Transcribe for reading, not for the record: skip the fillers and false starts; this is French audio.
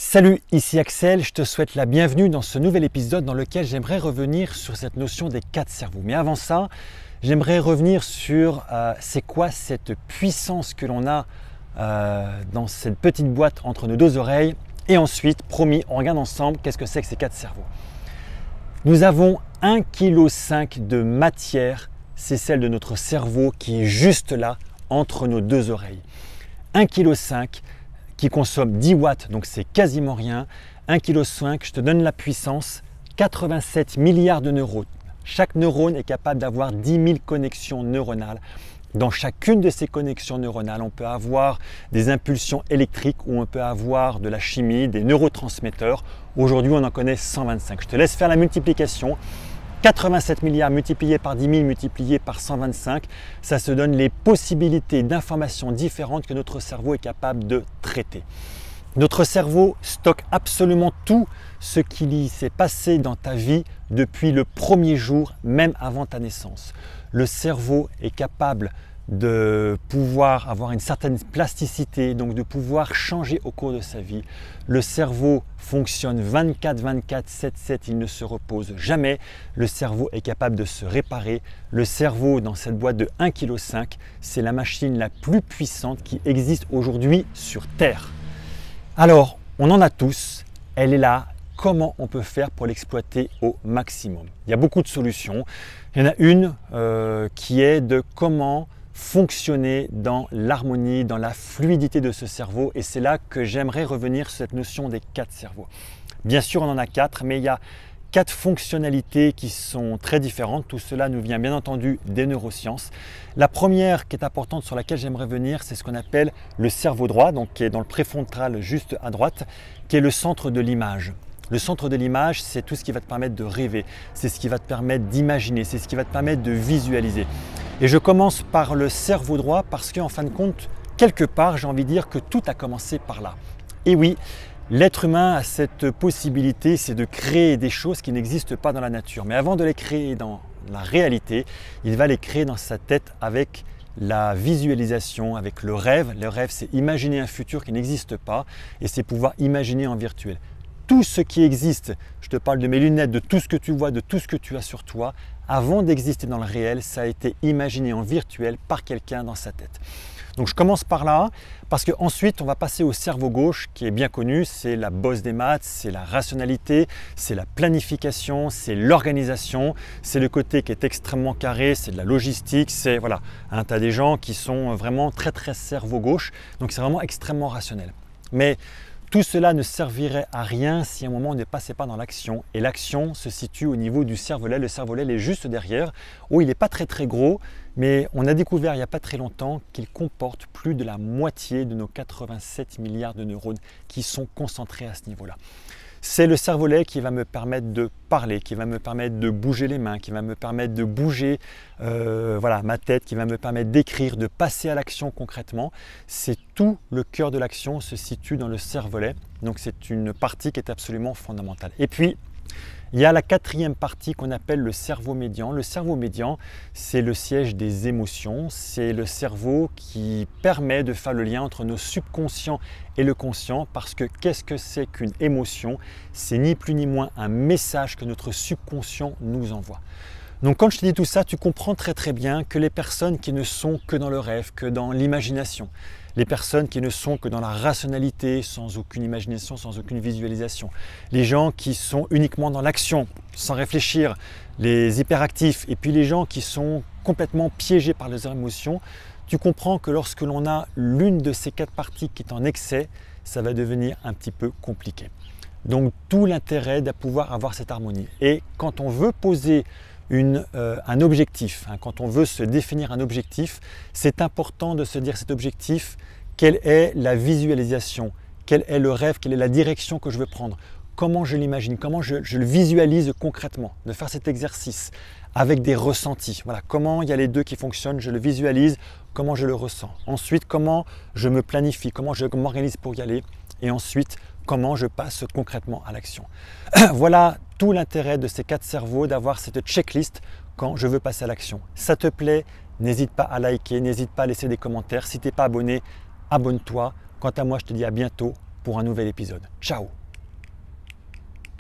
Salut, ici Axel, je te souhaite la bienvenue dans ce nouvel épisode dans lequel j'aimerais revenir sur cette notion des 4 cerveaux. Mais avant ça, j'aimerais revenir sur c'est quoi cette puissance que l'on a dans cette petite boîte entre nos deux oreilles. Et ensuite, promis, on regarde ensemble qu'est-ce que c'est que ces 4 cerveaux. Nous avons 1,5 kg de matière, c'est celle de notre cerveau qui est juste là, entre nos deux oreilles. 1,5 kg qui consomme 10 watts, donc c'est quasiment rien. 1,5 kg, je te donne la puissance, 87 milliards de neurones. Chaque neurone est capable d'avoir 10 000 connexions neuronales. Dans chacune de ces connexions neuronales, on peut avoir des impulsions électriques ou on peut avoir de la chimie, des neurotransmetteurs. Aujourd'hui, on en connaît 125. Je te laisse faire la multiplication. 87 milliards multiplié par 10 000 multiplié par 125, ça se donne les possibilités d'informations différentes que notre cerveau est capable de traiter. Notre cerveau stocke absolument tout ce qui s'est passé dans ta vie depuis le premier jour, même avant ta naissance. Le cerveau est capable de pouvoir avoir une certaine plasticité, donc de pouvoir changer au cours de sa vie. Le cerveau fonctionne 24/24, 7/7, il ne se repose jamais. Le cerveau est capable de se réparer. Le cerveau, dans cette boîte de 1,5 kg, c'est la machine la plus puissante qui existe aujourd'hui sur Terre. Alors, on en a tous, elle est là. Comment on peut faire pour l'exploiter au maximum? Il y a beaucoup de solutions. Il y en a une qui est de comment fonctionner dans l'harmonie, dans la fluidité de ce cerveau, et c'est là que j'aimerais revenir sur cette notion des 4 cerveaux. Bien sûr, on en a 4, mais il y a 4 fonctionnalités qui sont très différentes. Tout cela nous vient bien entendu des neurosciences. La première qui est importante sur laquelle j'aimerais venir, c'est ce qu'on appelle le cerveau droit, donc qui est dans le préfrontal juste à droite, qui est le centre de l'image. Le centre de l'image, c'est tout ce qui va te permettre de rêver, c'est ce qui va te permettre d'imaginer, c'est ce qui va te permettre de visualiser. Et je commence par le cerveau droit parce qu'en fin de compte, quelque part, j'ai envie de dire que tout a commencé par là. Et oui, l'être humain a cette possibilité, c'est de créer des choses qui n'existent pas dans la nature. Mais avant de les créer dans la réalité, il va les créer dans sa tête avec la visualisation, avec le rêve. Le rêve, c'est imaginer un futur qui n'existe pas et c'est pouvoir imaginer en virtuel. Tout ce qui existe, je te parle de mes lunettes, de tout ce que tu vois, de tout ce que tu as sur toi, avant d'exister dans le réel, ça a été imaginé en virtuel par quelqu'un dans sa tête. Donc je commence par là, parce qu'ensuite on va passer au cerveau gauche qui est bien connu, c'est la bosse des maths, c'est la rationalité, c'est la planification, c'est l'organisation, c'est le côté qui est extrêmement carré, c'est de la logistique, c'est voilà, hein, tu as des gens qui sont vraiment très cerveau gauche, donc c'est vraiment extrêmement rationnel. Mais tout cela ne servirait à rien si à un moment on ne passait pas dans l'action. Et l'action se situe au niveau du cervelet. Le cervelet est juste derrière. Oh, il n'est pas très gros, mais on a découvert il n'y a pas très longtemps qu'il comporte plus de la moitié de nos 87 milliards de neurones qui sont concentrés à ce niveau-là. C'est le cervelet qui va me permettre de parler, qui va me permettre de bouger les mains, qui va me permettre de bouger voilà, ma tête, qui va me permettre d'écrire, de passer à l'action concrètement. C'est tout le cœur de l'action se situe dans le cervelet. Donc c'est une partie qui est absolument fondamentale. Et puis, il y a la 4e partie qu'on appelle le cerveau médian. Le cerveau médian, c'est le siège des émotions. C'est le cerveau qui permet de faire le lien entre nos subconscients et le conscient. Parce que qu'est-ce que c'est qu'une émotion? C'est ni plus ni moins un message que notre subconscient nous envoie. Donc quand je te dis tout ça, tu comprends très bien que les personnes qui ne sont que dans le rêve, que dans l'imagination, les personnes qui ne sont que dans la rationalité, sans aucune imagination, sans aucune visualisation, les gens qui sont uniquement dans l'action, sans réfléchir, les hyperactifs, et puis les gens qui sont complètement piégés par leurs émotions, tu comprends que lorsque l'on a l'une de ces 4 parties qui est en excès, ça va devenir un petit peu compliqué. Donc tout l'intérêt de pouvoir avoir cette harmonie. Et quand on veut poser un objectif, hein, quand on veut se définir un objectif, c'est important de se dire cet objectif, quelle est la visualisation, quel est le rêve, quelle est la direction que je veux prendre, comment je l'imagine, comment je le visualise concrètement, de faire cet exercice avec des ressentis. Voilà, comment il y a les deux qui fonctionnent, je le visualise, comment je le ressens. Ensuite, comment je me planifie, comment je m'organise pour y aller. Et ensuite, comment je passe concrètement à l'action. Voilà tout l'intérêt de ces 4 cerveaux, d'avoir cette checklist quand je veux passer à l'action. Ça te plaît? N'hésite pas à liker, n'hésite pas à laisser des commentaires. Si tu n'es pas abonné, abonne-toi. Quant à moi, je te dis à bientôt pour pour un nouvel épisode. Ciao!